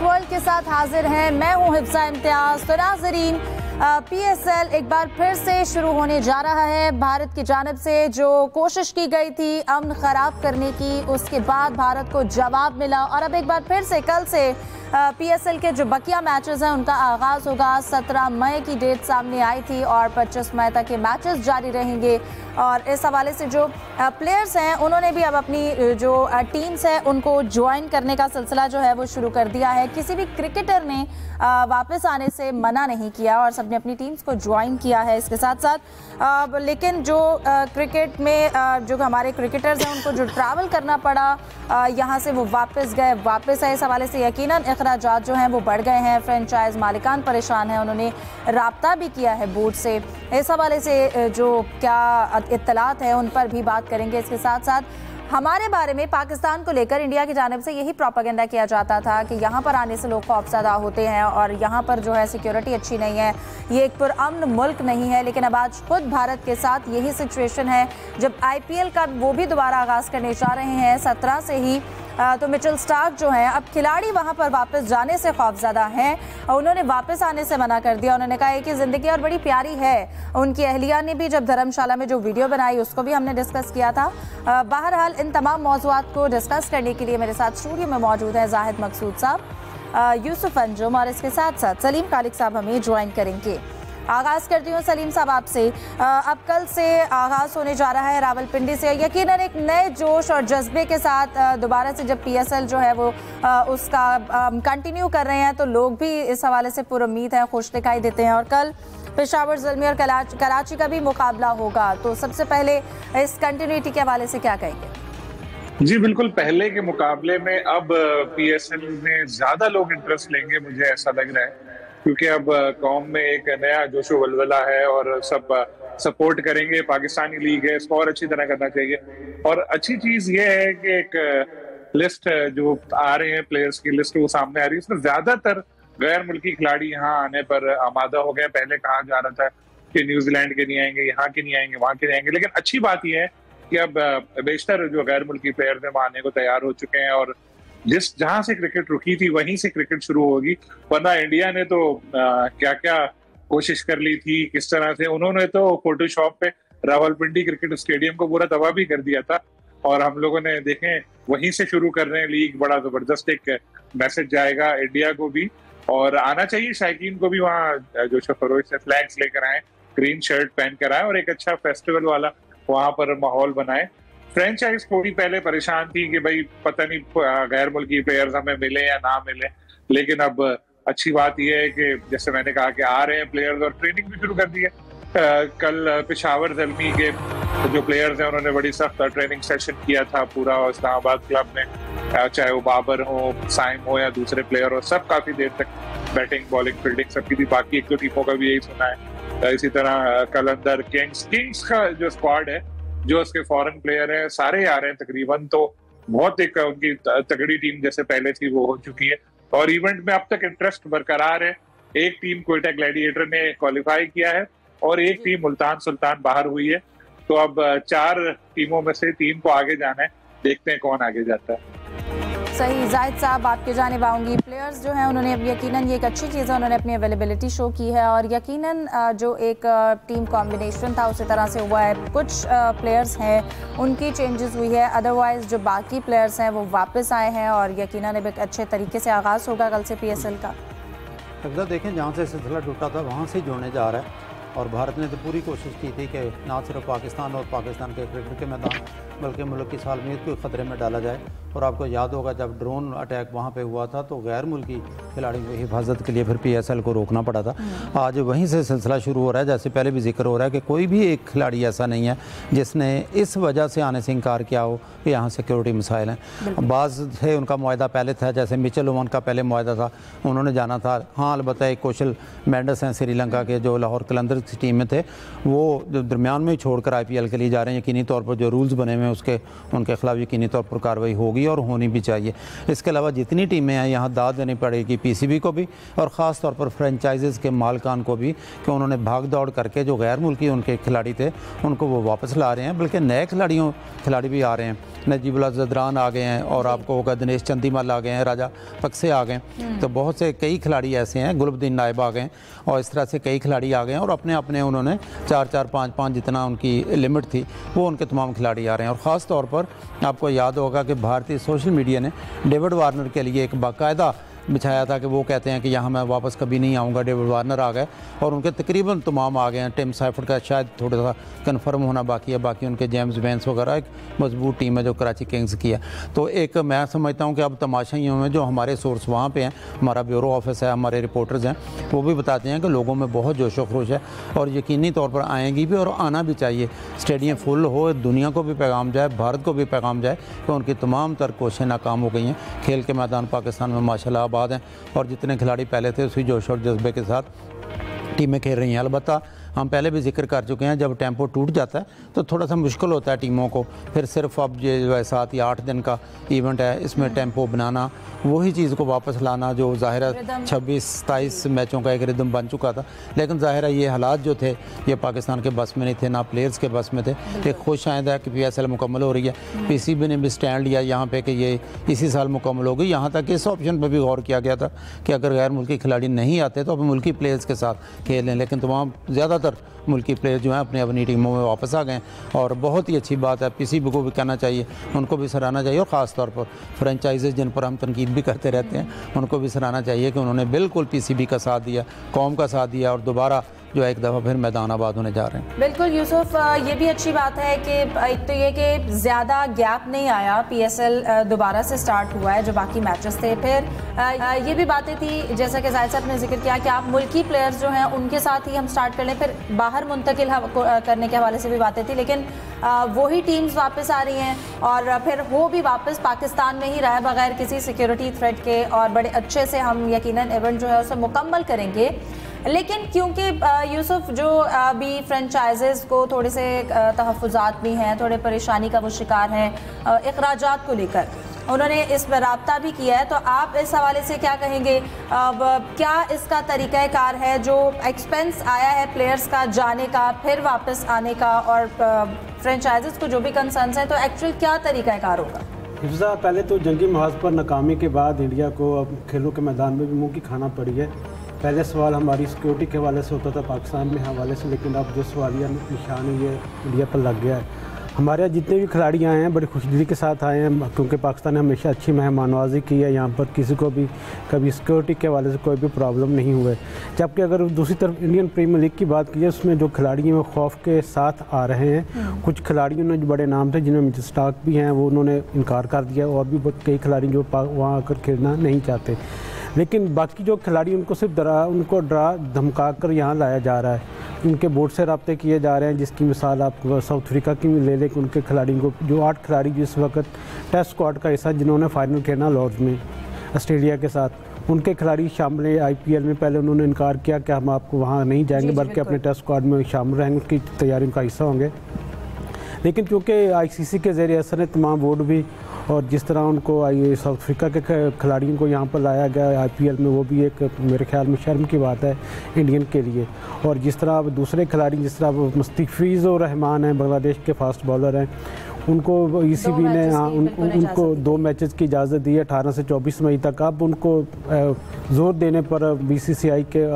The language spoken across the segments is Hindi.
स्पोर्ट्स वर्ल्ड के साथ हाजिर हैं। मैं हूं हिफ्सा इम्तियाज। तो नाज़रीन, PSL एक बार फिर से शुरू होने जा रहा है। भारत की जानिब से जो कोशिश की गई थी अमन ख़राब करने की, उसके बाद भारत को जवाब मिला और अब एक बार फिर से कल से PSL के जो बकिया मैचेस हैं उनका आगाज़ होगा। 17 मई की डेट सामने आई थी और 25 मई तक के मैचेस जारी रहेंगे। और इस हवाले से जो प्लेयर्स हैं उन्होंने भी अब अपनी जो टीम्स हैं उनको ज्वाइन करने का सिलसिला जो है वो शुरू कर दिया है। किसी भी क्रिकेटर ने वापस आने से मना नहीं किया और सबने अपनी टीम्स को ज्वाइन किया है। इसके साथ साथ लेकिन जो क्रिकेट में जो हमारे क्रिकेटर्स हैं उनको जो ट्रैवल करना पड़ा यहाँ से वो वापस गए, वापस आए। इस हवाले से यकीनन अखराजात जो हैं वो बढ़ गए हैं। फ्रेंचाइज मालिकान परेशान हैं, उन्होंने राब्ता भी किया है बोर्ड से। इस हवाले से जो क्या इत्तलात है उन पर भी बात करेंगे। इसके साथ साथ हमारे बारे में पाकिस्तान को लेकर इंडिया की जानिब से यही प्रोपेगेंडा किया जाता था कि यहाँ पर आने से लोग खौफज़दा होते हैं और यहाँ पर जो है सिक्योरिटी अच्छी नहीं है, ये एक पुरअमन मुल्क नहीं है। लेकिन अब आज खुद भारत के साथ यही सिचुएशन है। जब IPL का वो भी दोबारा आगाज़ करने जा रहे हैं 17 से ही, तो मिचेल स्टार्क जो हैं अब खिलाड़ी वहां पर वापस जाने से खौफज़दा हैं और उन्होंने वापस आने से मना कर दिया। उन्होंने कहा है कि ज़िंदगी और बड़ी प्यारी है। उनकी अहलिया ने भी जब धर्मशाला में जो वीडियो बनाई उसको भी हमने डिस्कस किया था। बहरहाल इन तमाम मौज़ूआत को डिस्कस करने के लिए मेरे साथ स्टूडियो में मौजूद है जाहिद मकसूद साहब, यूसुफ अंजुम और इसके साथ साथ सलीम खालिक साहब हमें ज्वाइन करेंगे। आगाज़ करती हूँ सलीम साहब आपसे। अब कल से आगाज़ होने जा रहा है रावलपिंडी से। यकीनन एक नए जोश और जज्बे के साथ दोबारा से जब PSL जो है वो उसका कंटिन्यू कर रहे हैं तो लोग भी इस हवाले से पुरुम्मीद हैं, खुश दिखाई देते हैं। और कल पेशावर ज़ल्मी और कराची का भी मुकाबला होगा। तो सबसे पहले इस कंटिन्यूटी के हवाले से क्या कहेंगे? जी बिल्कुल, पहले के मुकाबले में अब PSL में ज्यादा लोग इंटरेस्ट लेंगे, मुझे ऐसा लग रहा है, क्योंकि अब कौम में एक नया जोशो वलवला है और सब सपोर्ट करेंगे। पाकिस्तानी लीग है, इसको और अच्छी तरह करना चाहिए। और अच्छी चीज ये है कि एक लिस्ट जो आ रहे हैं प्लेयर्स की लिस्ट वो सामने आ रही है, इसमें ज्यादातर गैर मुल्की खिलाड़ी यहाँ आने पर आमादा हो गए। पहले कहा जा रहा था कि न्यूजीलैंड के नहीं आएंगे, यहाँ के नहीं आएंगे, वहां के नहीं आएंगे, लेकिन अच्छी बात यह है कि अब बेशतर जो गैर मुल्की प्लेयर्स हैं वो आने को तैयार हो चुके हैं और जहां से क्रिकेट रुकी थी वहीं से क्रिकेट शुरू होगी। वरना इंडिया ने तो क्या क्या कोशिश कर ली थी, किस तरह से उन्होंने तो फोटोशॉप पे रावलपिंडी क्रिकेट स्टेडियम को पूरा तबाह भी कर दिया था। और हम लोगों ने देखें वहीं से शुरू कर रहे हैं लीग। बड़ा जबरदस्त एक मैसेज जाएगा इंडिया को भी और आना चाहिए शायकीन को भी। वहाँ जो शफरोज से फ्लैग्स लेकर आए, ग्रीन शर्ट पहन कर आए और एक अच्छा फेस्टिवल वाला वहां पर माहौल बनाए। फ्रेंचाइज थोड़ी पहले परेशान थी कि भाई पता नहीं गैर मुल्की प्लेयर्स हमें मिले या ना मिले, लेकिन अब अच्छी बात यह है कि जैसे मैंने कहा कि आ रहे हैं प्लेयर्स और ट्रेनिंग भी शुरू कर दी है। कल पेशावर ज़ल्मी के जो प्लेयर्स हैं उन्होंने बड़ी सख्त ट्रेनिंग सेशन किया था पूरा इस्लामाबाद क्लब में, चाहे वो बाबर हो, साइम हो या दूसरे प्लेयर हो, सब काफी देर तक बैटिंग बॉलिंग फील्डिंग सबकी थी। बाकी एक दो टीमों का भी यही सुना है। इसी तरह कलंदर किंग्स का जो स्क्वाड है, जो उसके फॉरेन प्लेयर हैं, सारे आ रहे हैं तकरीबन। तो बहुत एक उनकी तगड़ी टीम जैसे पहले थी वो हो चुकी है और इवेंट में अब तक इंटरेस्ट बरकरार है। एक टीम कोयटा ग्लैडिएटर ने क्वालिफाई किया है और एक टीम मुल्तान सुल्तान बाहर हुई है। तो अब 4 टीमों में से 3 को आगे जाना है, देखते हैं कौन आगे जाता है। सही। जाहिद साहब आपके जानिब आऊँगी। प्लेयर्स जो हैं उन्होंने यकीनन ये एक अच्छी चीज़ है, उन्होंने अपनी अवेलेबिलिटी शो की है और यकीनन जो एक टीम कॉम्बिनेशन था उसी तरह से हुआ है। कुछ प्लेयर्स हैं उनकी चेंजेस हुई है, अदरवाइज़ जो बाकी प्लेयर्स हैं वो वापस आए हैं और यकीनन अब एक अच्छे तरीके से आगाज़ होगा कल से PSL का। अगर देखें जहाँ से सिलसिला टूटा था वहाँ से जुड़ने जा रहा है और भारत ने तो पूरी कोशिश की थी कि ना सिर्फ पाकिस्तान और पाकिस्तान के क्रिकेट के मैदान बल्कि मुल्क की सालमियत को खतरे में डाला जाए। और आपको याद होगा जब ड्रोन अटैक वहाँ पे हुआ था तो गैर मुल्की खिलाड़ियों की हिफाजत के लिए फिर PSL को रोकना पड़ा था। आज वहीं से सिलसिला शुरू हो रहा है। जैसे पहले भी जिक्र हो रहा है कि कोई भी एक खिलाड़ी ऐसा नहीं है जिसने इस वजह से आने से इनकार किया हो कि यहाँ सिक्योरिटी मसाइल हैं। बाज़ थे उनका मुआहदा पहले था, जैसे मिचेल ओवन का पहले मुआहदा था, उन्होंने जाना था। हाँ, अलबत्ता एक कौशल मेंडस हैं श्रीलंका के जो लाहौर कलंदर्स की टीम में थे वो दरमियान में ही छोड़कर IPL के लिए जा रहे हैं। यकीनी तौर पर जो रूल्स बने हुए हैं उसके उनके खिलाफ यकीनी तौर पर कार्रवाई होगी और होनी भी चाहिए। इसके अलावा जितनी टीमें हैं यहाँ दाद देनी पड़ेगी PCB को भी और ख़ास तौर पर फ्रेंचाइजीज़ के मालिकान को भी कि उन्होंने भाग दौड़ करके जो गैर मुल्की उनके खिलाड़ी थे उनको वो वापस ला रहे हैं, बल्कि नए खिलाड़ी भी आ रहे हैं। नजीबुल्ला ज़दरान आ गए हैं और आपको होगा दिनेश चंदीमल आ गए हैं, राजा पक्से आ गए हैं। तो बहुत से कई खिलाड़ी ऐसे हैं, गुलबदीन नायब आ गए हैं और इस तरह से कई खिलाड़ी आ गए हैं और अपने अपने उन्होंने 4-4, 5-5 जितना उनकी लिमिट थी वो उनके तमाम खिलाड़ी आ रहे हैं। और ख़ास तौर पर आपको याद होगा कि भारतीय सोशल मीडिया ने डेविड वार्नर के लिए एक बाकायदा बिछाया था कि वो कहते हैं कि यहाँ मैं वापस कभी नहीं आऊँगा। डेविड वार्नर आ गए और उनके तकरीबन तमाम आ गए हैं। टिम साइफर्ड का शायद थोड़ा सा कन्फर्म होना बाकी है, बाकी उनके जेम्स बेंस वगैरह एक मजबूत टीम है जो कराची किंग्स की है। तो एक मैं समझता हूँ कि अब तमाशा ही में जो हमारे सोर्स वहाँ पे हैं, हमारा ब्यूरो ऑफिस है, हमारे रिपोर्टर्स हैं, वो भी बताते हैं कि लोगों में बहुत जोश व खरोश है और यकीनी तौर पर आएंगी भी और आना भी चाहिए। स्टेडियम फुल हो, दुनिया को भी पैगाम जाए, भारत को भी पैगाम जाए कि उनकी तमाम तर कोशिशें नाकाम हो गई हैं। खेल के मैदान पाकिस्तान में माशाल्लाह आबाद हैं और जितने खिलाड़ी पहले थे उसी जोश और जज्बे के साथ टीमें खेल रही हैं। अलबत्ता हम पहले भी जिक्र कर चुके हैं, जब टेम्पो टूट जाता है तो थोड़ा सा मुश्किल होता है टीमों को। फिर सिर्फ अब ये जो है 7 या 8 दिन का इवेंट है, इसमें टेम्पो बनाना, वही चीज़ को वापस लाना जो ज़ाहिर है 26-27 मैचों का एक रिदम बन चुका था। लेकिन ज़ाहिर है ये हालात जो थे ये पाकिस्तान के बस में नहीं थे, ना प्लेयर्स के बस में थे। एक खुश आइंदा है कि PSL मुकम्मल हो रही है। PCB ने भी स्टैंड लिया यहाँ पे कि ये इसी साल मुकम्मल होगी। यहाँ तक इस ऑप्शन पर भी गौर किया गया था कि अगर गैर मुल्की खिलाड़ी नहीं आते तो अब मुल्की प्लेयर्स के साथ खेलें, लेकिन तमाम ज़्यादातर मुल्की प्लेयर जो हैं अपनी टीमों में वापस आ गए और बहुत ही अच्छी बात है। PCB को भी कहना चाहिए, उनको भी सराहना चाहिए और ख़ास तौर पर फ्रेंचाइजीज़ जिन पर हम तनकीद भी करते रहते हैं उनको भी सराहना चाहिए कि उन्होंने बिल्कुल PCB का साथ दिया, कौम का साथ दिया और दोबारा जो एक दफ़ा फिर मैदान आबाद होने जा रहे हैं। बिल्कुल यूसुफ, ये भी अच्छी बात है कि एक तो ये कि ज़्यादा गैप नहीं आया, PSL दोबारा से स्टार्ट हुआ है जो बाकी मैचेस थे। फिर ये भी बातें थी जैसा कि जाहिद साहब ने जिक्र किया कि आप मुल्की प्लेयर्स जो हैं उनके साथ ही हम स्टार्ट कर लें। फिर बाहर मुंतकिल करने के हवाले से भी बातें थी, लेकिन वही टीम्स वापस आ रही हैं और फिर वो भी वापस पाकिस्तान में ही रहे बगैर किसी सिक्योरिटी थ्रेट के और बड़े अच्छे से हम यकीनन इवेंट जो है उसे मुकम्मल करेंगे। लेकिन क्योंकि यूसुफ जो अभी फ्रेंचाइजेज़ को थोड़े से तहफ़्फ़ुज़ात भी हैं, थोड़े परेशानी का वो शिकार हैं इखराजात को लेकर, उन्होंने इस पर राब्ता भी किया है। तो आप इस हवाले से क्या कहेंगे? अब क्या इसका तरीक़ाकार है जो एक्सपेंस आया है प्लेयर्स का जाने का फिर वापस आने का और फ्रेंचाइजेज़ को जो भी कंसर्न्स हैं, तो एक्चुअल क्या तरीक़ाकार होगा? हिफ्ज़ा, पहले तो जंगी महाज पर नाकामी के बाद इंडिया को अब खेलों के मैदान में भी मुँह की खाना पड़ी है। पहले सवाल हमारी सिक्योरिटी के हवाले से होता था पाकिस्तान में हवाले से, लेकिन अब जो सवालिया निशान है ये इंडिया पर लग गया है। हमारे यहाँ जितने भी खिलाड़ी आए हैं बड़ी खुशदिली के साथ आए हैं क्योंकि पाकिस्तान ने हमेशा अच्छी मेहमानवाजी की है। यहाँ पर किसी को भी कभी सिक्योरिटी के हवाले से कोई भी प्रॉब्लम नहीं हुआ है। जबकि अगर दूसरी तरफ इंडियन प्रीमियर लीग की बात की जाए उसमें जो खिलाड़ी हैं वो खौफ के साथ आ रहे हैं। कुछ खिलाड़ियों ने जो बड़े नाम थे जिनमें मिचेल स्टार्क भी हैं वो उन्होंने इनकार कर दिया और भी कई खिलाड़ी जो वहाँ आकर खेलना नहीं चाहते। लेकिन बाकी जो खिलाड़ी उनको सिर्फ उनको डरा धमका कर यहाँ लाया जा रहा है। उनके बोर्ड से रब्ते किए जा रहे हैं, जिसकी मिसाल आप साउथ अफ्रीका की भी ले लें कि उनके खिलाड़ियों को जो 8 खिलाड़ी जिस वक्त टेस्ट स्क्वाड का हिस्सा जिन्होंने फाइनल खेलना लॉर्ड्स में ऑस्ट्रेलिया के साथ, उनके खिलाड़ी शामिल हैं IPL में। पहले उन्होंने इनकार किया कि हम आपको वहाँ नहीं जाएंगे बल्कि अपने टेस्ट स्क्वाड में शामिल रहेंगे, उसकी तैयारियों का हिस्सा होंगे। लेकिन क्योंकि ICC के ज़रिए असर है तमाम बोर्ड भी और जिस तरह उनको साउथ अफ्रीका के खिलाड़ियों को यहाँ पर लाया गया IPL में, वो भी एक मेरे ख्याल में शर्म की बात है इंडियन के लिए। और जिस तरह अब दूसरे खिलाड़ी जिस तरह मुस्तफिज़ुर रहमान हैं, बांग्लादेश के फास्ट बॉलर हैं, उनको ECB ने उनको 2 मैचेस की इजाज़त दी है 18 से 24 मई तक। अब उनको ज़ोर देने पर BCCI के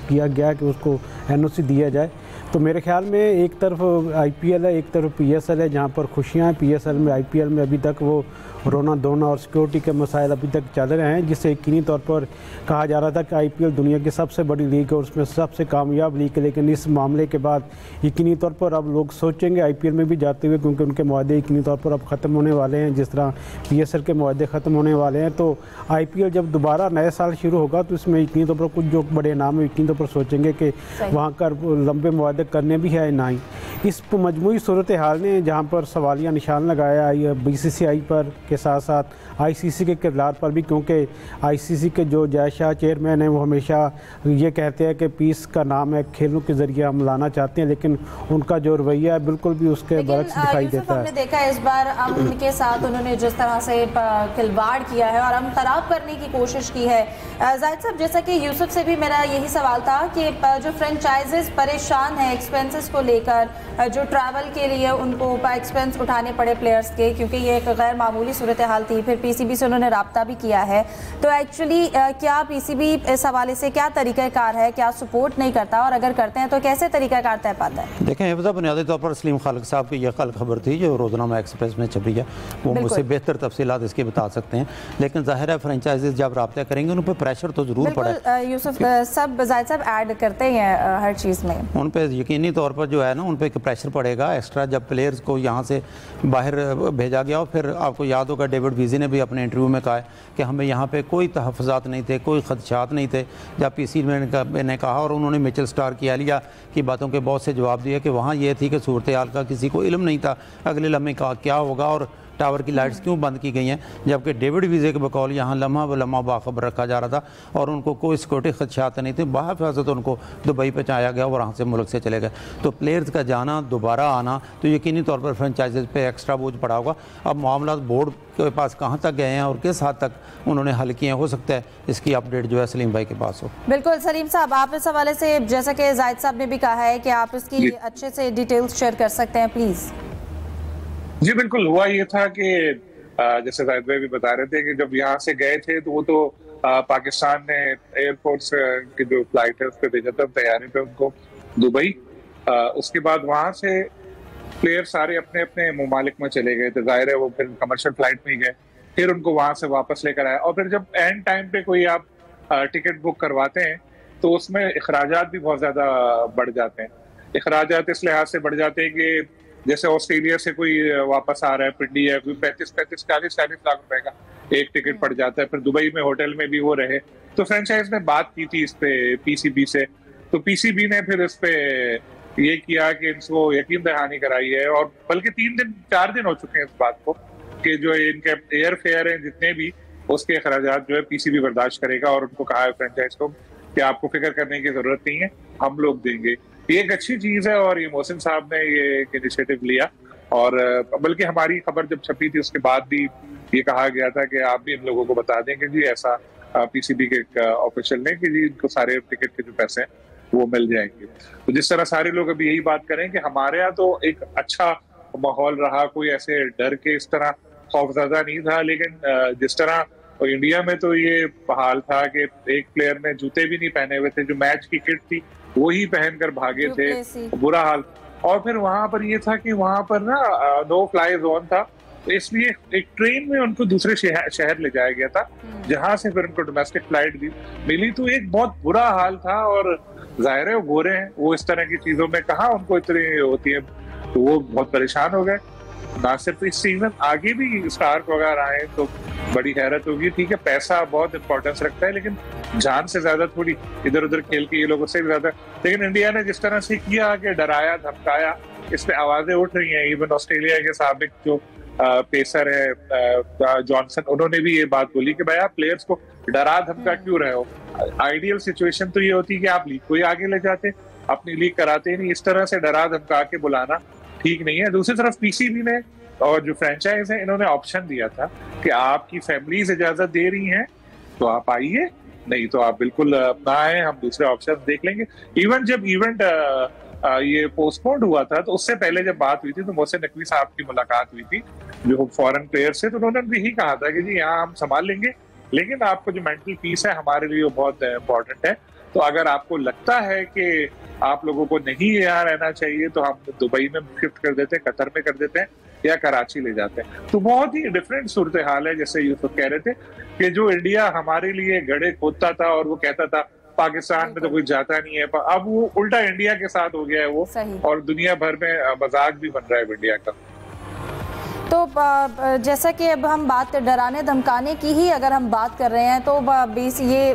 किया गया कि उसको NOC दिया जाए। तो मेरे ख्याल में एक तरफ IPL है, एक तरफ PSL है जहाँ पर खुशियाँ हैं। PSL में IPL में अभी तक वो रोना धोना और सिक्योरिटी के मसाइल अभी तक चल रहे हैं, जिससे यकीनी तौर पर कहा जा रहा था कि IPL दुनिया की सबसे बड़ी लीग है और उसमें सबसे कामयाब लीग है। लेकिन इस मामले के बाद यकीनी तौर पर अब लोग सोचेंगे IPL में भी जाते हुए, क्योंकि उनके मुआहदे यकीनी तौर पर अब ख़त्म होने वाले हैं, जिस तरह PSL के मुआहदे ख़त्म होने वाले हैं। तो IPL जब दोबारा नया साल शुरू होगा तो इसमें यकीनी तौर पर कुछ जो बड़े नाम है यकीनी तौर पर सोचेंगे कि वहाँ कर लंबे मुआहदे करने भी है ना ही। इस मजमूई सूरत हाल ने जहाँ पर सवालिया निशान लगाया है BCCI पर के साथ साथ ICC के किरदार पर भी, क्योंकि ICC के जो जय शाह चेयरमैन हैं वो हमेशा ये कहते हैं कि पीस का नाम है, खेलों के ज़रिए हम लाना चाहते हैं, लेकिन उनका जो रवैया है बिल्कुल भी उसके बरक्स दिखाई देता है। हमने देखा इस बार अमन के साथ उन्होंने जिस तरह से खिलवाड़ किया है और अमन खराब करने की कोशिश की है। जाहिद साहब, जैसा कि यूसुफ से भी मेरा यही सवाल था कि जो फ्रेंचाइजेस परेशान हैं एक्सपेंसेस को लेकर, जो ट्रैवल के लिए उनको एक्सपेंस उठाने पड़े प्लेयर्स के, क्योंकि ये एक गैर मामूली सूरत हाल थी, फिर PCB से उन्होंने राब्ता भी किया है, तो एक्चुअली क्या PCB इस हवाले से क्या तरीक़ाकार है, क्या सपोर्ट नहीं करता, और अगर करते हैं तो कैसे तरीक़ाकार तय पाता है? देखें हिफ्ज़ा, बुनियादी तौर पर सलीम खालिक साहब की यह कल खबर थी जो रोज़नामा एक्सप्रेस में छपी है, वो मुझसे बेहतर तफसीलात इसके बता सकते हैं, लेकिन ज़ाहिर है फ्रेंचाइजीज जब राब्ता करेंगे उन पर प्रेशर तो ज़रूर पड़े। यूसुफ सब जाहिद साहब ऐड करते हैं हर चीज़ में, उन पर यकीनी तौर पर जो है ना उन पर एक प्रेशर पड़ेगा एक्स्ट्रा। जब प्लेयर्स को यहाँ से बाहर भेजा गया, और फिर आपको याद होगा डेविड वीज़ी ने भी अपने इंटरव्यू में कहा है कि हमें यहाँ पे कोई तहफ़्फ़ुज़ात नहीं थे, कोई खदशात नहीं थे। जब PCB ने कहा और उन्होंने मिचेल स्टार्क की एहलिया की बातों के बहुत से जवाब दिए कि वहाँ ये थी कि सूरत हाल का किसी को इल्म नहीं था अगले लम्हे का क्या होगा और टावर की लाइट्स क्यों बंद की गई हैं, जबकि डेविड वीज़े के बकौल यहाँ लम्हा व लम्हा बाखबर रखा जा रहा था और उनको कोई सिक्योरिटी खदशात नहीं थे। बाहिफाजत उनको दुबई पहुँचाया गया और वहाँ से मुल्क से चले गए। तो प्लेयर्स का जाना दोबारा आना तो यकीनी तौर पर फ्रेंचाइजीज पे एक्स्ट्रा बोझ पड़ा होगा। अब मामला बोर्ड के पास कहाँ तक गए हैं और किस हद तक उन्होंने हल किए हैं, हो सकता है इसकी अपडेट जो है सलीम भाई के पास हो। बिल्कुल सलीम साहब, आप इस हवाले से जैसा कि जाहिद साहब ने भी कहा है कि आप इसकी अच्छे से डिटेल्स शेयर कर सकते हैं प्लीज़। जी बिल्कुल, हुआ ये था कि जैसे जाहिद भाई भी बता रहे थे कि जब यहाँ से गए थे तो वो तो पाकिस्तान ने एयरपोर्ट की जो फ्लाइट है उस पर भेजा था तैयारी पे उनको दुबई। उसके बाद वहां से प्लेयर सारे अपने अपने ममालिक में चले गए थे, जाहिर है वो फिर कमर्शियल फ्लाइट में गए, फिर उनको वहां से वापस लेकर आया। और फिर जब एंड टाइम पे कोई आप टिकट बुक करवाते हैं तो उसमें अखराजात भी बहुत ज्यादा बढ़ जाते हैं। अखराजात इस लिहाज से बढ़ जाते हैं कि जैसे ऑस्ट्रेलिया से कोई वापस आ रहा है पिंडी है, कोई 35-40 लाख रुपए का एक टिकट पड़ जाता है, फिर दुबई में होटल में भी वो रहे। तो फ्रेंचाइज ने बात की थी इस पे PCB से, तो PCB ने फिर इस पे ये किया कि इनको यकीन दहानी कराई है, और बल्कि 4 दिन हो चुके हैं इस बात को कि जो इनके एयर फेयर है जितने भी उसके अखराजात जो है PCB बर्दाश्त करेगा, और उनको कहा है फ्रेंचाइज को कि आपको फिक्र करने की जरूरत नहीं है, हम लोग देंगे। ये एक अच्छी चीज है और ये मोहसिन साहब ने ये एक इनिशिएटिव लिया, और बल्कि हमारी खबर जब छपी थी उसके बाद भी ये कहा गया था कि आप भी इन लोगों को बता दें कि जी ऐसा PCB के ऑफिशियल ने कि जी इनको सारे टिकट के जो पैसे हैं वो मिल जाएंगे। तो जिस तरह सारे लोग अभी यही बात करें कि हमारे यहाँ तो एक अच्छा माहौल रहा, कोई ऐसे डर के इस तरह खौफजदा नहीं था, लेकिन जिस तरह और इंडिया में तो ये हाल था कि एक प्लेयर ने जूते भी नहीं पहने हुए थे, जो मैच की किट थी वही पहनकर भागे थे, बुरा हाल। और फिर वहां पर ये था कि वहां पर ना नो फ्लाई जोन था, तो इसलिए एक ट्रेन में उनको दूसरे शहर ले जाया गया था, जहां से फिर उनको डोमेस्टिक फ्लाइट भी मिली। तो एक बहुत बुरा हाल था, और जाहिर है वो गोरे हैं, वो इस तरह की चीजों में कहाँ उनको इतनी होती है, तो वो बहुत परेशान हो गए। ना सिर्फ इस सीजन, आगे भी स्टार्क वगैरह आए तो बड़ी हैरत होगी। ठीक है, पैसा बहुत इंपॉर्टेंस रखता है, लेकिन जान से ज्यादा थोड़ी इधर उधर खेल के ये लोगों से भी ज्यादा। लेकिन इंडिया ने जिस तरह से किया कि डराया धमकाया, इस पे आवाजें उठ रही हैं। इवन ऑस्ट्रेलिया के साबिक जो पेसर है जॉनसन, उन्होंने भी ये बात बोली कि भाई आप प्लेयर्स को डरा धमका क्यों रहे हो। आइडियल सिचुएशन तो ये होती है कि आप लीग को ही आगे ले जाते, अपनी लीग कराते ही नहीं, इस तरह से डरा धमका के बुलाना ठीक नहीं है। दूसरी तरफ PCB ने और जो फ्रेंचाइज है इन्होंने ऑप्शन दिया था कि आपकी फैमिलीज इजाजत दे रही हैं तो आप आइए, नहीं तो आप बिल्कुल ना आए, हम दूसरे ऑप्शन देख लेंगे। इवन जब इवेंट ये पोस्टपोन्ड हुआ था तो उससे पहले जब बात हुई थी तो मोहसिन नकवी साहब की मुलाकात हुई थी जो फॉरेन प्लेयर से, तो उन्होंने भी यही कहा था कि जी यहाँ हम संभाल लेंगे, लेकिन आपको जो मेंटल पीस है हमारे लिए वो बहुत इंपॉर्टेंट है। तो अगर आपको लगता है कि आप लोगों को नहीं यहाँ रहना चाहिए तो हम दुबई में शिफ्ट कर देते हैं, कतर में कर देते हैं, या कराची ले जाते हैं। तो बहुत ही डिफरेंट सूरत हाल है। जैसे यूसुफ कह रहे थे कि जो इंडिया हमारे लिए गड्ढे खोदता था और वो कहता था पाकिस्तान में तो कोई जाता नहीं है, अब वो उल्टा इंडिया के साथ हो गया है वो, और दुनिया भर में मजाक भी बन रहा है इंडिया का। तो जैसा कि अब हम बात डराने धमकाने की ही अगर हम बात कर रहे हैं तो ये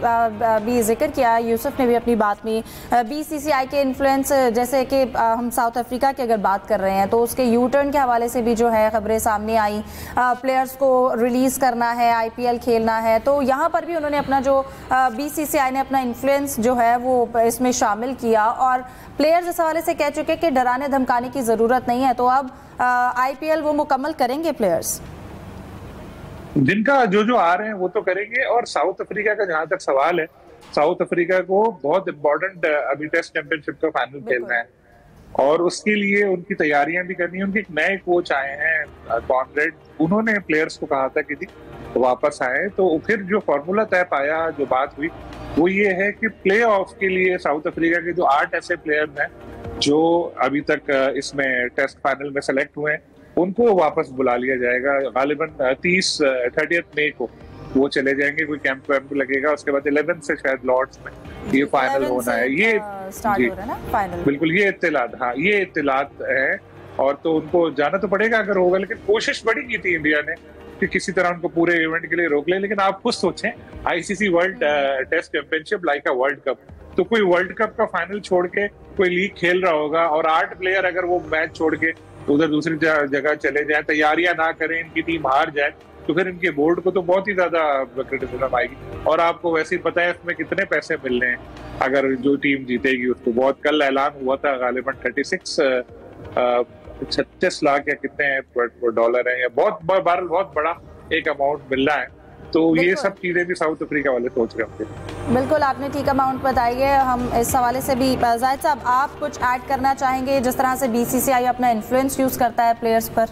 भी जिक्र किया यूसुफ ने भी अपनी बात में बीसीसीआई के इन्फ्लुएंस, जैसे कि हम साउथ अफ्रीका की अगर बात कर रहे हैं तो उसके यू टर्न के हवाले से भी जो है खबरें सामने आई, प्लेयर्स को रिलीज़ करना है, आईपीएल खेलना है, तो यहाँ पर भी उन्होंने अपना जो बीसीसीआई ने अपना इन्फ्लुएंस जो है वो इसमें शामिल किया और प्लेयर्स इस हवाले से कह चुके कि डराने धमकाने की ज़रूरत नहीं है। तो अब आईपीएल वो मुकम्मल करेंगे प्लेयर्स, जिनका जो आ रहे हैं वो तो करेंगे। और साउथ अफ्रीका का जहां तक सवाल है, साउथ अफ्रीका को बहुत इंपॉर्टेंट अभी टेस्ट चैंपियनशिप का फाइनल खेलना है और उसके लिए उनकी तैयारियां भी करनी है। उनके एक नए कोच आए हैं कॉनरेड, उन्होंने प्लेयर्स को कहा था कि वापस आए, तो फिर जो फॉर्मूला तय पाया, जो बात हुई वो ये है कि प्ले ऑफ के लिए साउथ अफ्रीका के जो 8 ऐसे प्लेयर्स हैं जो अभी तक इसमें टेस्ट फाइनल में सेलेक्ट हुए हैं उनको वापस बुला लिया जाएगा। गालिबन 30 मई को वो चले जाएंगे, कोई कैंप वैम्प लगेगा, उसके बाद 11 से शायद लॉर्ड्स में ये फाइनल होना है। ये स्टार्ट हो रहा है ना फाइनल, बिल्कुल ये इत्तिलात, हाँ ये इत्तिलात है और तो उनको जाना तो पड़ेगा अगर होगा, लेकिन कोशिश बड़ी की थी इंडिया ने कि किसी तरह उनको पूरे इवेंट के लिए रोक ले। लेकिन आप खुद सोचें, ICC world test championship like a world cup, तो कोई वर्ल्ड कप का फाइनल छोड़ के कोई लीग खेल रहा होगा और 8 प्लेयर अगर वो मैच छोड़ के उधर दूसरी जगह चले जाए, तैयारियां ना करें, इनकी टीम हार जाए, तो फिर इनके बोर्ड को तो बहुत ही ज्यादा क्रिटिसिज्म आएगी। और आपको वैसे ही पता है इसमें कितने पैसे मिल रहे हैं अगर जो टीम जीतेगी उसको। बहुत कल ऐलान हुआ था, गालिबन 36 लाख या कितने डॉलर है, या बहुत बड़ा एक अमाउंट मिल रहा है। तो ये सब चीजें भी साउथ अफ्रीका वाले सोच रहे होंगे। बिल्कुल, आपने ठीक अमाउंट बताई है। हम इस हवाले से भी जाहिद साहब आप कुछ ऐड करना चाहेंगे, जिस तरह से बीसीसीआई अपना इन्फ्लुएंस यूज करता है प्लेयर्स पर?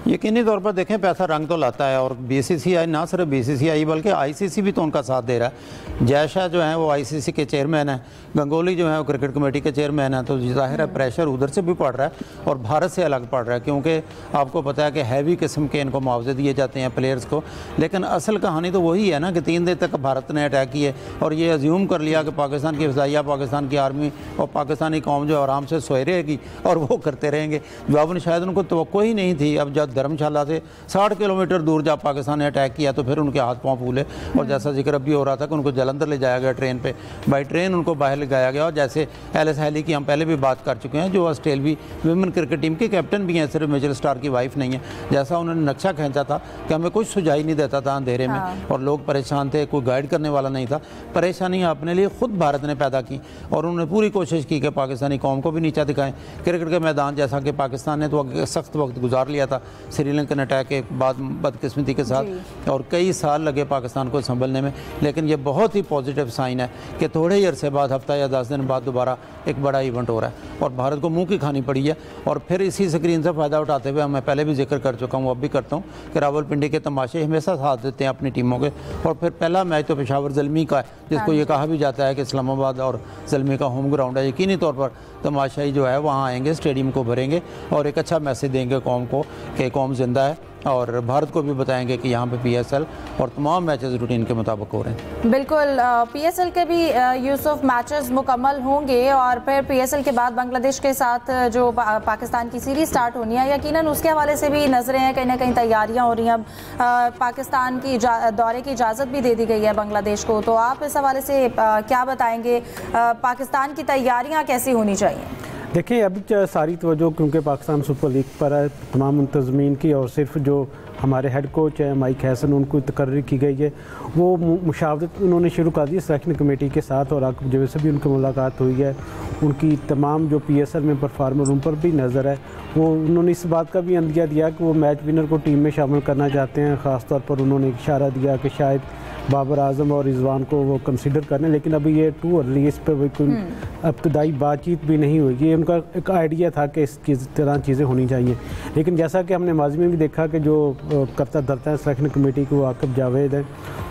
यकीनी तौर पर देखें, पैसा रंग तो लाता है और बीसीसीआई, ना सिर्फ बीसीसीआई बल्कि आईसीसी भी तो उनका साथ दे रहा है। जयशाह जो है वो आईसीसी के चेयरमैन है, गंगोली जो है वो क्रिकेट कमेटी के चेयरमैन है, तो जाहिर है प्रेशर उधर से भी पड़ रहा है और भारत से अलग पड़ रहा है, क्योंकि आपको पता है कि हैवी किस्म के इनको मुआवजे दिए जाते हैं प्लेयर्स को। लेकिन असल कहानी तो वही है ना कि 3 दिन तक भारत ने अटैक किए और ये अज्यूम कर लिया कि पाकिस्तान की फ़िज़ाइया, पाकिस्तान की आर्मी और पाकिस्तानी कौम जो आराम से सोए रहेगी और वो करते रहेंगे। जवाबन शायद उनको तवक्को ही नहीं थी। अब जब धर्मशाला से 60 किलोमीटर दूर जब पाकिस्तान ने अटैक किया तो फिर उनके हाथ पांव फूले और जैसा जिक्र अभी हो रहा था कि उनको जलंधर ले जाया गया ट्रेन पे, बाई ट्रेन उनको बाहर ले जाया गया। और जैसे एलिस हैली की हम पहले भी बात कर चुके हैं, जो ऑस्ट्रेलवी विमेन क्रिकेट टीम के कैप्टन भी हैं, सिर्फ मिचेल स्टार्क की वाइफ नहीं है, जैसा उन्होंने नक्शा खींचा था कि हमें कुछ सुझाई नहीं देता था अंधेरे में और लोग परेशान थे, कोई गाइड करने वाला नहीं था। परेशानी अपने लिए खुद भारत ने पैदा की और उन्होंने पूरी कोशिश की कि पाकिस्तानी कौम को भी नीचा दिखाएं। क्रिकेट के मैदान जैसा कि पाकिस्तान ने तो सख्त वक्त गुजार लिया था श्रीलंकन अटैक के बाद बदकिस्मती के साथ, और कई साल लगे पाकिस्तान को संभलने में। लेकिन ये बहुत ही पॉजिटिव साइन है कि थोड़े ही अरसे बाद, हफ्ता या 10 दिन बाद दोबारा एक बड़ा इवेंट हो रहा है और भारत को मुंह की खानी पड़ी है। और फिर इसी स्क्रीन से फ़ायदा उठाते हुए मैं पहले भी जिक्र कर चुका हूँ, अब भी करता हूँ कि रावलपिंडी के तमाशे हमेशा साथ देते हैं अपनी टीमों के। और फिर पहला मैच तो पेशावर ज़ल्मी का है, जिसको ये कहा भी जाता है कि इस्लामाबाद और ज़ल्मी का होम ग्राउंड है। यकीनी तौर पर तमाशाई जो है वहाँ आएंगे, स्टेडियम को भरेंगे और एक अच्छा मैसेज देंगे कौम को कि कौम जिंदा है, और भारत को भी बताएंगे कि यहाँ पे पीएसएल और तमाम मैचेस रूटीन के मुताबिक हो रहे हैं। बिल्कुल, पीएसएल के भी यूसुफ मैचेस मुकम्मल होंगे और फिर पीएसएल के बाद बांग्लादेश के साथ जो पाकिस्तान की सीरीज स्टार्ट होनी है, यकीनन उसके हवाले से भी नजरें हैं, कहीं ना कहीं तैयारियां हो रही हैं। अब पाकिस्तान की दौरे की इजाज़त भी दे दी गई है बांग्लादेश को, तो आप इस हवाले से क्या बताएंगे, पाकिस्तान की तैयारियाँ कैसी होनी चाहिए? देखिए, अभी सारी तवज्जो क्योंकि पाकिस्तान सुपर लीग पर है तमाम मुंतज़मीन की, और सिर्फ जो हमारे हेड कोच है माइक हैसन, उनको तकर्री की गई है, वो मुशावरत उन्होंने शुरू कर दी सिलेक्शन कमेटी के साथ, और जब से भी उनकी मुलाकात हुई है, उनकी तमाम जो पीएसएल में परफॉर्मर उन पर भी नज़र है। वो उन्होंने इस बात का भी अंदिया दिया कि वो मैच विनर को टीम में शामिल करना चाहते हैं। ख़ास तौर पर उन्होंने इशारा दिया कि शायद बाबर आजम और रिजवान को वो कंसिडर करने, लेकिन अभी ये टू अर्ली, इस पर कोई इब्तदाई बातचीत भी नहीं हुई। ये उनका एक आइडिया था कि इस तरह चीज़ें होनी चाहिए। लेकिन जैसा कि हमने माजी में भी देखा कि जो करता धरता है सिलेक्शन कमेटी को आकिब जावेद है,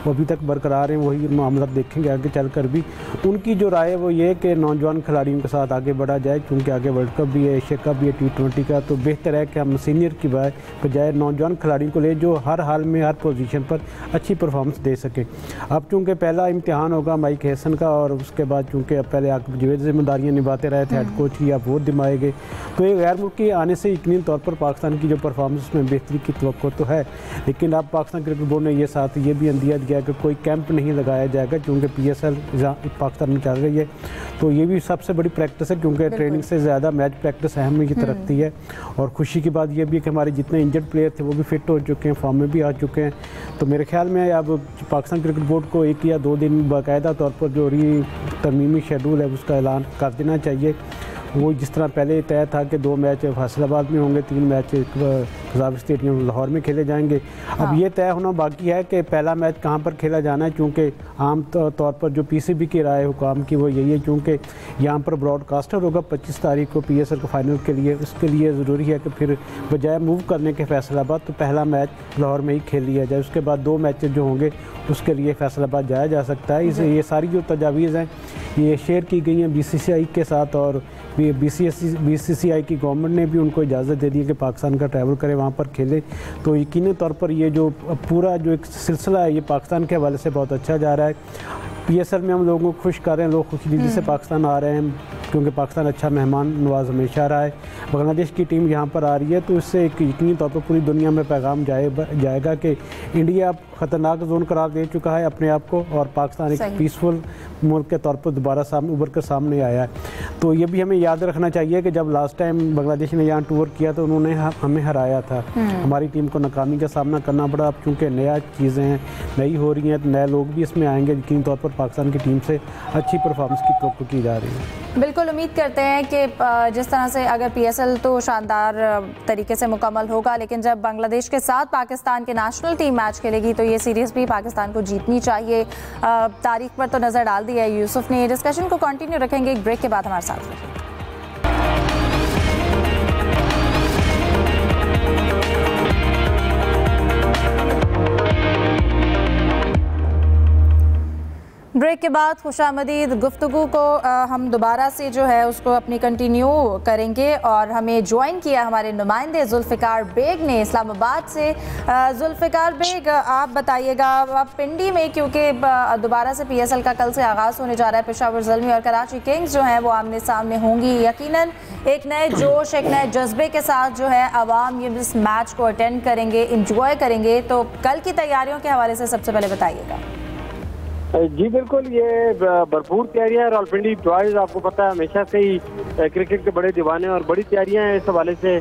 वो अभी तक बरकरार हैं। वही मामला देखेंगे आगे चलकर भी। उनकी जो राय है वो ये कि नौजवान खिलाड़ियों के साथ आगे बढ़ा जाए, क्योंकि आगे वर्ल्ड कप भी है, एशिया कप भी है, T20 का, तो बेहतर है कि हम सीनियर की बजाय नौजवान खिलाड़ियों को ले जो हर हाल में हर पोजीशन पर अच्छी परफॉर्मेंस दे सकें। के। अब चूँकि पहला इम्तिहान होगा माइक हैसन का, और उसके बाद चूँकि अब पहले आप जो जिम्मेदारियाँ निभाते रहे थे हेड कोच की, आप वो दिमाएंगे, तो ये गैर मुल्की आने से यकीनी तौर पर पाकिस्तान की जो परफॉर्मेंस में बेहतरी की तवक्को तो है, लेकिन अब पाकिस्तान क्रिकेट बोर्ड ने ये साथ ये भी अंदिया दिया कि कोई कैंप नहीं लगाया जाएगा, क्योंकि PSL पाकिस्तान में चल रही है। तो ये भी सबसे बड़ी प्रैक्टिस है, क्योंकि ट्रेनिंग से ज़्यादा मैच प्रैक्टिस अहम की रखती है। और खुशी की बात यह भी है कि हमारे जितने इंजर्ड प्लेयर थे वो भी फिट हो चुके हैं, फॉर्म में भी आ चुके हैं। तो मेरे ख्याल में अब पाकिस्तान क्रिकेट बोर्ड को 1 या 2 दिन बाकायदा तौर पर जो तरमीमी शेड्यूल है उसका ऐलान कर देना चाहिए। वो जिस तरह पहले तय था कि 2 मैच फैसलाबाद में होंगे, 3 मैच कज़ाब स्टेडियम लाहौर में खेले जाएंगे। अब ये तय होना बाकी है कि पहला मैच कहाँ पर खेला जाना है, क्योंकि आम तौर पर जो PCB की राय हुकाम की वो यही है, क्योंकि यहाँ पर ब्रॉडकास्टर होगा 25 तारीख को PSL को फाइनल के लिए। उसके लिए ज़रूरी है कि फिर बजाय मूव करने के फैसलाबाद तो पहला मैच लाहौर में ही खेल लिया जाए। उसके बाद 2 मैचेस जो होंगे उसके लिए फैसलाबाद जाया जा सकता है। इसलिए ये सारी जो तजावीज़ हैं ये शेयर की गई हैं BCCI के साथ, और BCCI की गवर्नमेंट ने भी उनको इजाज़त दे दी है कि पाकिस्तान का ट्रैवल करे, वहाँ पर खेले। तो यकीनी तौर पर ये जो पूरा जो एक सिलसिला है ये पाकिस्तान के हवाले से बहुत अच्छा जा रहा है। PSL में हम लोगों को खुश कर रहे हैं, लोग खुशदिली से पाकिस्तान आ रहे हैं, क्योंकि पाकिस्तान अच्छा मेहमान नवाज हमेशा रहा है। बांग्लादेश की टीम यहाँ पर आ रही है, तो इससे एक यकीनी तौर पर पूरी दुनिया में पैगाम जाएगा कि इंडिया ख़तरनाक जोन करार दे चुका है अपने आप को, और पाकिस्तान एक पीसफुल मुल्क के तौर पर दोबारा उभर कर सामने आया है। तो ये भी हमें याद रखना चाहिए कि जब लास्ट टाइम बांग्लादेश ने यहाँ टूर किया तो उन्होंने हमें हराया था, हमारी टीम को नाकामी का सामना करना पड़ा। अब चूँकि नया चीज़ें हैं, नई हो रही हैं, तो नए लोग भी इसमें आएंगे, यकीनी तौर पर पाकिस्तान की टीम से अच्छी परफॉर्मेंस की तवक्को की जा रही है। बिल्कुल उम्मीद करते हैं कि जिस तरह से अगर PSL तो शानदार तरीके से मुकम्मल होगा, लेकिन जब बांग्लादेश के साथ पाकिस्तान के नेशनल टीम मैच खेलेगी तो ये सीरीज़ भी पाकिस्तान को जीतनी चाहिए। तारीख पर तो नज़र डाल दी है यूसुफ ने। डिस्कशन को कंटिन्यू रखेंगे एक ब्रेक के बाद, हमारे साथ रहिए। ब्रेक के बाद खुशामदीद गुफ्तगू को हम दोबारा से जो है उसको अपनी कंटिन्यू करेंगे, और हमें ज्वाइन किया हमारे नुमाइंदे जुल्फ़िकार बेग ने इस्लामाबाद से। जुल्फ़िकार बेग, आप बताइएगा, आप पिंडी में क्योंकि दोबारा से PSL का कल से आगाज़ होने जा रहा है, पेशावर ज़ल्मी और कराची किंग्स जो है वो आमने सामने होंगी। यकीनन एक नए जोश, एक नए जज्बे के साथ जो है आवाम ये इस मैच को अटेंड करेंगे, इंजॉय करेंगे। तो कल की तैयारियों के हवाले से सबसे पहले बताइएगा। जी बिल्कुल, ये भरपूर तैयारियां हैं। रावलपिंडी बॉयज आपको पता है हमेशा से ही क्रिकेट के बड़े दीवाने, और बड़ी तैयारियां हैं इस हवाले से।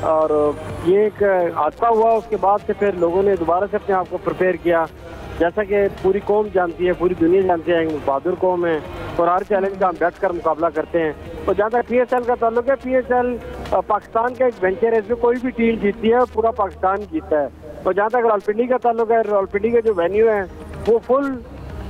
और ये एक हादसा हुआ, उसके बाद से फिर लोगों ने दोबारा से अपने आप को प्रिपेयर किया। जैसा कि पूरी कौम जानती है, पूरी दुनिया जानती है, बहादुर कौम है और हर चैलेंज का हम डट कर मुकाबला करते हैं। और जहाँ तक PSL का ताल्लुक है, PSL पाकिस्तान का एक वेंचर है, इसमें कोई भी टीम जीतती है पूरा पाकिस्तान जीतता है। और जहाँ तक रावलपिंडी का ताल्लुक है, रावलपिंडी का जो वेन्यू है वो फुल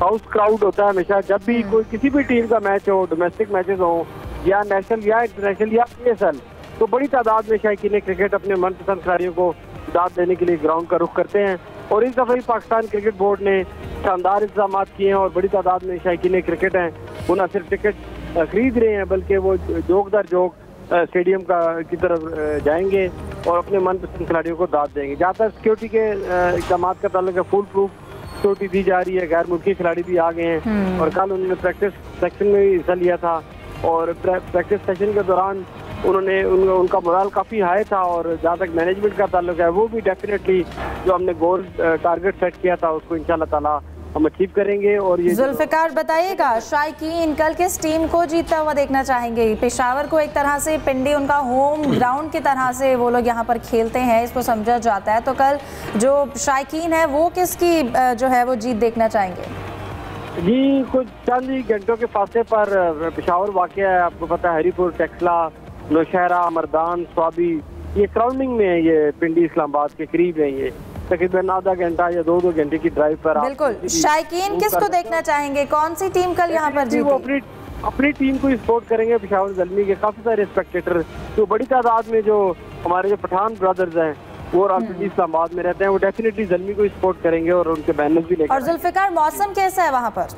हाउस क्राउड होता है हमेशा। जब भी कोई किसी भी टीम का मैच हो, डोमेस्टिक मैचेस हो या नेशनल या इंटरनेशनल या PSL, तो बड़ी तादाद में शायकीन क्रिकेट अपने मनपसंद खिलाड़ियों को दाद देने के लिए ग्राउंड का रुख करते हैं। और इस दफा पाकिस्तान क्रिकेट बोर्ड ने शानदार इंतजाम किए हैं, और बड़ी तादाद में शायकीन क्रिकेट हैं वो न सिर्फ टिकट खरीद रहे हैं, बल्कि वो जोक दर जोक स्टेडियम की तरफ जाएंगे और अपने मनपसंद खिलाड़ियों को दाद देंगे। जहाँ तक सिक्योरिटी के इक़दाम का ताल्लुक है, फुल प्रूफ सिक्योरिटी दी जा रही है। गैर मुल्की खिलाड़ी भी आ गए हैं, और कल उन्होंने प्रैक्टिस सेक्शन में भी हिस्सा लिया था, और प्रैक्टिस सेशन के दौरान उनका मोरल काफ़ी हाई था। और जहाँ तक मैनेजमेंट का ताल्लुक है, वो भी डेफिनेटली जो हमने गोल टारगेट सेट किया था उसको इंशाल्लाह ताला हम अचीव करेंगे। और ये जुल्फ़िकार बताइएगा, शायकीन कल किस टीम को जीतता हुआ देखना चाहेंगे? पेशावर को एक तरह से पिंडी उनका होम ग्राउंड की तरह से वो लोग यहाँ पर खेलते हैं, इसको समझा जाता है। तो कल जो शायकीन है वो किसकी जो है वो जीत देखना चाहेंगे? जी, कुछ चंद ही घंटों के फासले पर पेशावर वाक़या है। आपको पता है हरीपुर, टेक्सला, नौशहरा, मर्दान, स्वाबी, ये सराउंडिंग में है, ये पिंडी इस्लामाबाद के करीब है। ये तकरीबन आधा घंटा या 2 घंटे की ड्राइव पर। बिल्कुल, शायकीन किसको देखना चाहेंगे? कौन सी टीम कल यहाँ पर जीती? वो अपनी टीम को सपोर्ट करेंगे। पेशावर ज़ल्मी के काफ़ी सारे स्पेक्टेटर जो बड़ी तादाद में जो हमारे जो पठान ब्रदर्स हैं वो रावलपिंडी इस्लामाबाद में रहते हैं, वो डेफिनेटली ज़ल्मी को सपोर्ट करेंगे और उनके बैनर्स भी लेकर। और जुल्फ़िकार, मौसम कैसा है वहाँ पर?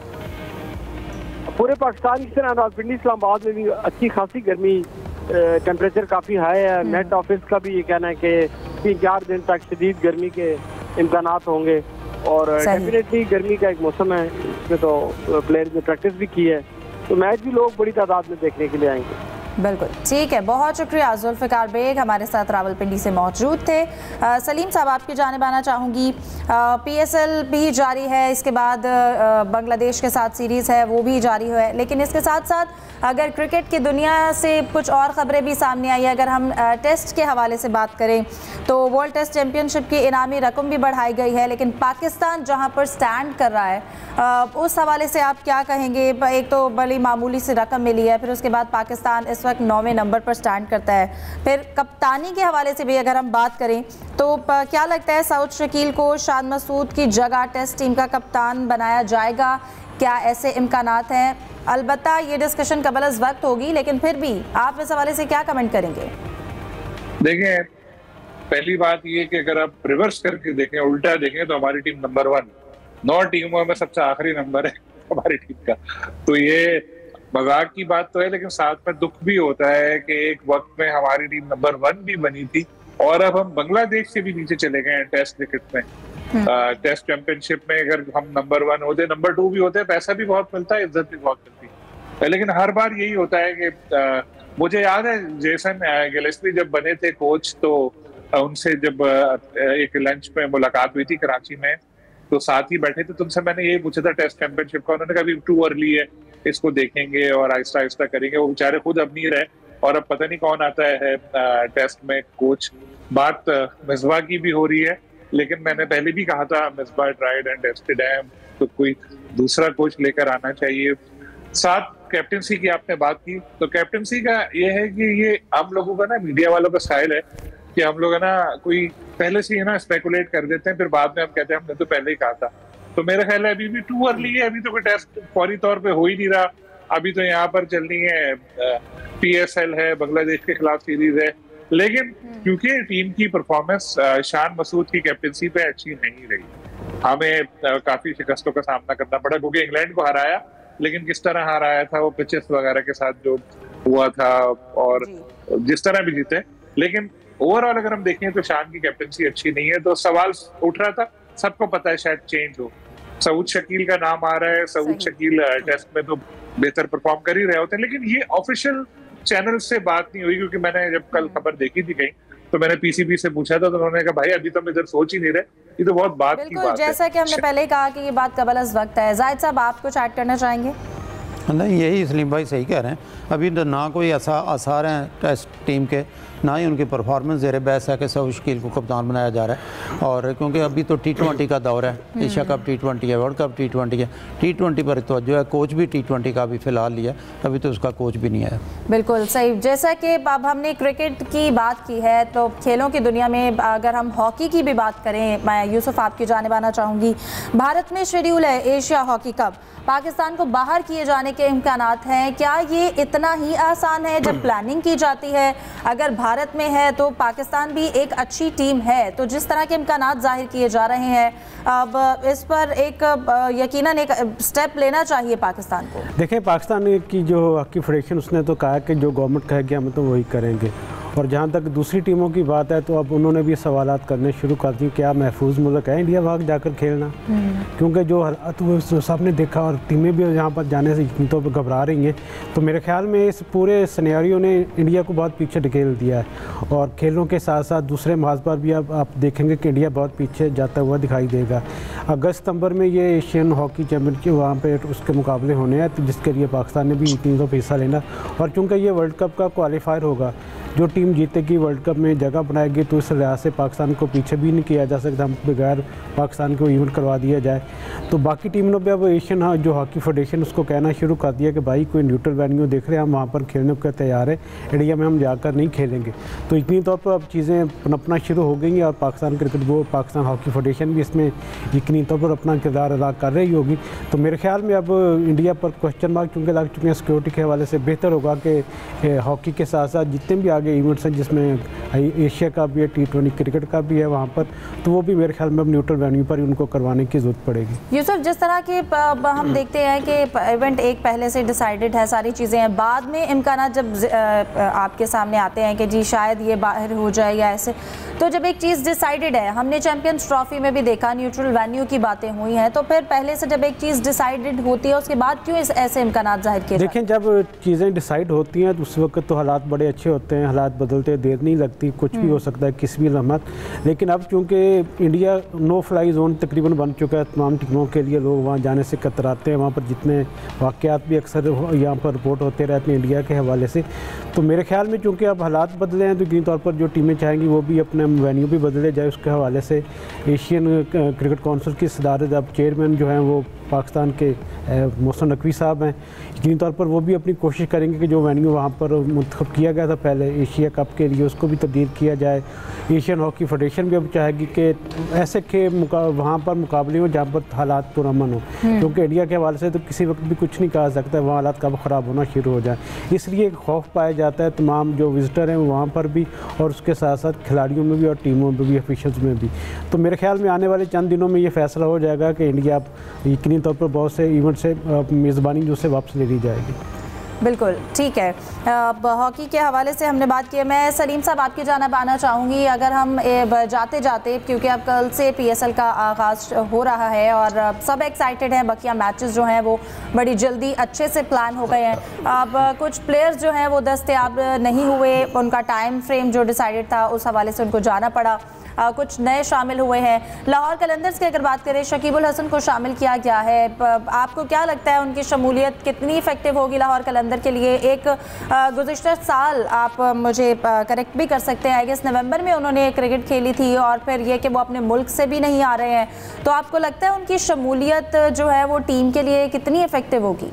पूरे पाकिस्तान की तरह रावलपिंडी इस्लामाबाद में भी अच्छी खासी गर्मी, टेम्परेचर काफ़ी हाई है। नेट ऑफिस का भी ये कहना है कि 3-4 दिन तक शदीद गर्मी के इम्कानात होंगे। और डेफिनेटली गर्मी का एक मौसम है, इसमें तो प्लेयर्स ने प्रैक्टिस भी की है, तो मैच भी लोग बड़ी तादाद में देखने के लिए आएंगे। बिल्कुल ठीक है, बहुत शुक्रिया। जुल्फ़िकार बेग हमारे साथ रावलपिंडी से मौजूद थे। सलीम साहब, आपकी जानिब आना चाहूँगी। PSL भी जारी है, इसके बाद बांग्लादेश के साथ सीरीज़ है वो भी जारी है, लेकिन इसके साथ साथ अगर क्रिकेट की दुनिया से कुछ और ख़बरें भी सामने आई है, अगर हम टेस्ट के हवाले से बात करें तो वर्ल्ड टेस्ट चैम्पियनशिप की इनामी रकम भी बढ़ाई गई है, लेकिन पाकिस्तान जहां पर स्टैंड कर रहा है उस हवाले से आप क्या कहेंगे? एक तो बड़ी मामूली सी रकम मिली है, फिर उसके बाद पाकिस्तान इस वक्त 9वें नंबर पर स्टैंड करता है। फिर कप्तानी के हवाले से भी अगर हम बात करें तो क्या लगता है सऊद शकील को शान मसूद की जगह टेस्ट टीम का कप्तान बनाया जाएगा? क्या ऐसे इम्कानात हैं? अलबत्ता ये डिस्कशन कबल अज़ वक्त होगी, लेकिन फिर भी आप इस हवाले से क्या कमेंट करेंगे? देखिए, पहली बात ये कि अगर आप रिवर्स करके देखें, उल्टा देखें, तो हमारी टीम नंबर 1 9 टीमों में सबसे आखिरी नंबर है हमारी टीम का। तो ये मजाक की बात तो है, लेकिन साथ में दुख भी होता है कि एक वक्त में हमारी टीम नंबर 1 भी बनी थी और अब हम बांग्लादेश से भी नीचे चले गए हैं टेस्ट क्रिकेट में। टेस्ट चैंपियनशिप में अगर हम नंबर 1 होते, नंबर 2 भी होते, पैसा भी बहुत मिलता है, इज्जत भी बहुत मिलती है, लेकिन हर बार यही होता है कि मुझे याद है जेसन गिलेस्पी जब बने थे कोच, तो उनसे जब एक लंच पे मुलाकात हुई थी कराची में, तो साथ ही बैठे थे, तुमसे मैंने यही पूछा था टेस्ट चैंपियनशिप का, उन्होंने कहा अभी टू अर्ली है, इसको देखेंगे और आहिस्ता आहिस्ता करेंगे। वो बेचारे खुद अब नहीं रहे और अब पता नहीं कौन आता है टेस्ट में कोच। बात मिसबा की भी हो रही है, लेकिन मैंने पहले भी कहा था मिसबा ट्राइड एंड टेस्टेड है, तो कोई दूसरा कोच लेकर आना चाहिए। साथ कैप्टनसी की आपने बात की, तो कैप्टनसी का ये है कि ये हम लोगों का ना, मीडिया वालों का स्टाइल है कि हम लोग है ना कोई पहले से ही ना स्पेकुलेट कर देते हैं, फिर बाद में हम कहते हैं हमने तो पहले ही कहा था। तो मेरा ख्याल है अभी भी टू अर्ली है, अभी तो कोई टेस्ट फौरी तौर पे हो ही नहीं रहा। अभी तो यहाँ पर चलनी है PSL है, बांग्लादेश के खिलाफ सीरीज है, लेकिन क्योंकि टीम की परफॉर्मेंस शान मसूद की कैप्टनसी पे अच्छी नहीं रही, हमें काफी शिकस्तों का सामना करना पड़ा, क्योंकि इंग्लैंड को हराया, लेकिन किस तरह हराया था, वो पिचेस वगैरह के साथ जो हुआ था और जिस तरह भी जीते, लेकिन ओवरऑल अगर हम देखें तो शान की कैप्टनसी अच्छी नहीं है। तो सवाल उठ रहा था, सबको पता है शायद चेंज हो, सऊद शकील का नाम आ रहा है, सऊद शकील टेस्ट में तो बेहतर परफॉर्म कर ही रहे होते हैं, लेकिन ये ऑफिशियल चैनल से बात नहीं हुई, क्योंकि मैंने जब कल खबर देखी थी कहीं, तो मैंने PCB से पूछा था, तो उन्होंने कहा भाई अभी तो हम इधर सोच ही नहीं रहे, ये तो बहुत बात की बात है। जैसा कि हमने पहले ही कहा कि ये बात कबल अज़ वक्त है। जाहिद साहब, आप कुछ ऐड करना चाहेंगे? नहीं, यही सलीम भाई सही कह रहे हैं, अभी ना कोई ऐसा आसार हैं टेस्ट टीम के, ना ही उनकी परफॉर्मेंस ज़ेर बहस है कि सऊद शकील को कप्तान बनाया जा रहा है। और क्योंकि अभी तो T20 का दौर है, एशिया कप T20 है, वर्ल्ड कप T20 है, T20 पर तवज्जो है, कोच भी T20 का अभी फ़िलहाल लिया, अभी तो उसका कोच भी नहीं है। बिल्कुल सही। जैसा कि अब हमने क्रिकेट की बात की है, तो खेलों की दुनिया में अगर हम हॉकी की भी बात करें, मैं यूसुफ आपकी जानिब आना चाहूँगी। भारत में शेड्यूल है एशिया हॉकी कप, पाकिस्तान को बाहर किए जाने के इम्कानात हैं, क्या ये इतना ही आसान है जब प्लानिंग की जाती है? अगर भारत में है तो पाकिस्तान भी एक अच्छी टीम है, तो जिस तरह के इम्कानात जाहिर किए जा रहे हैं, अब इस पर एक यकीनन एक स्टेप लेना चाहिए पाकिस्तान को। देखिए, पाकिस्तान की जो हॉकी फेडरेशन, उसने तो कहा कि जो गवर्नमेंट कहेगी हम तो वही करेंगे, और जहाँ तक दूसरी टीमों की बात है, तो अब उन्होंने भी सवालात करने शुरू कर दिए, क्या महफूज मुल्क है इंडिया वहाँ जाकर खेलना? क्योंकि जो हालात हुए सबने देखा, और टीमें भी यहाँ पर जाने से तो घबरा रही हैं, तो मेरे ख्याल में इस पूरे सिनेरियो ने इंडिया को बहुत पीछे ढकेल दिया है। और खेलों के साथ साथ दूसरे महाज पर भी अब आप देखेंगे कि इंडिया बहुत पीछे जाता हुआ दिखाई देगा। अगस्त सितंबर में ये एशियन हॉकी चैम्पियनशिप वहाँ पर उसके मुकाबले होने हैं, तो जिसके लिए पाकिस्तान ने भी टीम को हिस्सा लेना, और चूँकि ये वर्ल्ड कप का क्वालिफायर होगा, जो टीम जीतेगी वर्ल्ड कप में जगह बनाएगी, तो इस लिहाज से पाकिस्तान को पीछे भी नहीं किया जा सकता, हम बगैर पाकिस्तान को इवेंट करवा दिया जाए। तो बाकी टीमों पे अब एशियन जो हॉकी फेडरेशन उसको कहना शुरू कर दिया कि भाई कोई न्यूट्रल वेन्यू देख रहे हैं, हम वहाँ पर खेलने को तैयार है, इंडिया में हम जाकर नहीं खेलेंगे। तो इतनी तौर पर अब चीज़ें पनपना शुरू हो गई हैं, और Pakistan cricket board, Pakistan hockey federation भी इसमें यकीनी तौर पर अपना किरदार अदा कर रही होगी। तो मेरे ख्याल में अब इंडिया पर क्वेश्चन मार्क चूँकि लग चुके हैं सिक्योरिटी के हवाले से, बेहतर होगा कि हॉकी के साथ साथ जितने भी आगे आगे इवेंट्स हैं जिसमें एशिया का भी है, T20 क्रिकेट का भी है वहाँ पर, तो वो भी मेरे ख्याल में अब न्यूट्रल वेन्यू पर उनको करवाने की ज़रूरत पड़ेगी। यूसुफ, जिस तरह के हम देखते हैं कि इवेंट एक पहले से डिसाइडेड है, सारी चीज़ें हैं, बाद में इम्कान जब आपके सामने आते हैं कि जी शायद ये बाहर हो जाए या ऐसे, तो जब एक चीज़ डिसाइडेड है, हमने चैंपियंस ट्रॉफी में भी देखा न्यूट्रल वेन्यू की बातें हुई हैं, तो फिर पहले से जब एक चीज़ डिसाइडेड होती है उसके बाद क्यों ऐसे इम्कान जाहिर किए? देखें, जब चीज़ें डिसाइड होती हैं तो उस वक्त तो हालात बड़े अच्छे होते हैं, हालात बदलते देर नहीं लगती, कुछ भी हो सकता है किसी भी लम्हा। लेकिन अब चूँकि इंडिया नो फ्लाई जोन तकरीबन बन चुका है, तमाम टीमों के लिए लोग वहाँ जाने से कतराते हैं, वहाँ पर जितने वाक़यात भी अक्सर यहाँ पर रिपोर्ट होते रहते हैं इंडिया के हवाले से, तो मेरे ख्याल में चूँकि अब हालात बदले हैं तो यकीनी तौर पर जो टीमें चाहेंगी वो भी अपने वेन्यू भी बदले जाए। उसके हवाले से एशियन क्रिकेट काउंसिल की सदारत अब चेयरमैन जो हैं वो पाकिस्तान के मोहसिन नकवी साहब हैं, यकीनी तौर पर वो भी अपनी कोशिश करेंगे कि जो वेन्यू वहाँ पर मुंतखब किया गया था पहले एशिया कप के लिए उसको भी तब्दील किया जाए। एशियन हॉकी फेडरेशन भी अब चाहेगी कि ऐसे के वहाँ पर मुकाबले हो जहाँ पर हालात पुरअमन हो, क्योंकि इंडिया के हवाले से तो किसी वक्त भी कुछ नहीं कहा सकता, वहाँ हालात कब ख़राब होना शुरू हो जाए, इसलिए एक खौफ पाया जाता है तमाम जो विजिटर हैं वहाँ पर भी और उसके साथ साथ खिलाड़ियों में भी और टीमों में भी, ऑफिशियल्स में भी। तो मेरे ख्याल में आने वाले चंद दिनों में ये फैसला हो जाएगा कि इंडिया यकीनी तौर पर बहुत से इवेंट से मेज़बानी जो से वापस ले ली जाएगी। बिल्कुल ठीक है। हॉकी के हवाले से हमने बात की, मैं सलीम साहब आपकी जानिब आना चाहूँगी। अगर हम जाते जाते, क्योंकि अब कल से PSL का आगाज़ हो रहा है और सब एक्साइटेड हैं, बकिया मैचेस जो हैं वो बड़ी जल्दी अच्छे से प्लान हो गए हैं। अब कुछ प्लेयर्स जो हैं वो दस्तयाब नहीं हुए, उनका टाइम फ्रेम जो डिसाइडेड था उस हवाले से उनको जाना पड़ा, कुछ नए शामिल हुए हैं। लाहौर कलंदर्स की अगर बात करें, शकीबुल हसन को शामिल किया गया है, आपको क्या लगता है उनकी शमूलियत कितनी इफेक्टिव होगी लाहौर कलंदर के लिए? एक गुज़िश्ता साल आप मुझे करेक्ट भी कर सकते हैं, आई गेस नवंबर में उन्होंने क्रिकेट खेली थी और फिर ये कि वो अपने मुल्क से भी नहीं आ रहे हैं, तो आपको लगता है उनकी शमूलियत जो है वो टीम के लिए कितनी इफेक्टिव होगी?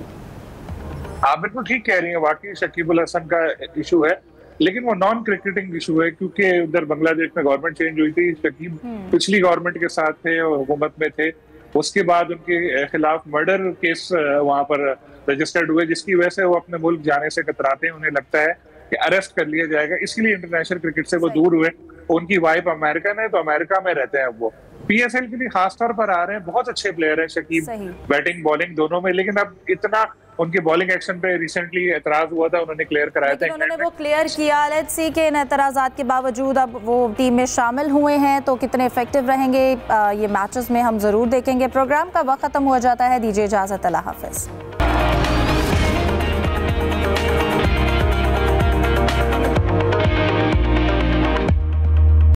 आप बिल्कुल ठीक कह रही हैं, वाकई शकीबुल हसन का इशू है, लेकिन वो नॉन क्रिकेटिंग इशू है क्योंकि उधर बांग्लादेश में गवर्नमेंट चेंज हुई थी, शकीब पिछली गवर्नमेंट के साथ थे और हुकूमत में थे, उसके बाद उनके खिलाफ मर्डर केस वहां पर रजिस्टर्ड हुए जिसकी वजह से वो अपने मुल्क जाने से कतराते हैं, उन्हें लगता है कि अरेस्ट कर लिया जाएगा, इसलिए इंटरनेशनल क्रिकेट से वो दूर हुए। उनकी वाइफ अमेरिकन है तो अमेरिका में रहते हैं वो। PSL के लिए खास तौर पर आ रहे हैं, बहुत अच्छे प्लेयर हैं शकीब, बैटिंग बॉलिंग दोनों में, लेकिन अब इतना उनके बॉलिंग एक्शन पे रिसेंटली एतराज हुआ था, उन्होंने क्लियर कराया था, उन्होंने वो क्लियर किया। लेट्स सी के इन एतराज़ात के बावजूद अब वो टीम में शामिल हुए हैं तो कितने इफेक्टिव रहेंगे ये मैचेस में हम ज़रूर देखेंगे। प्रोग्राम का वक्त ख़त्म हो जाता है, दीजिए इजाज़त, अल्लाह हाफ़िज़।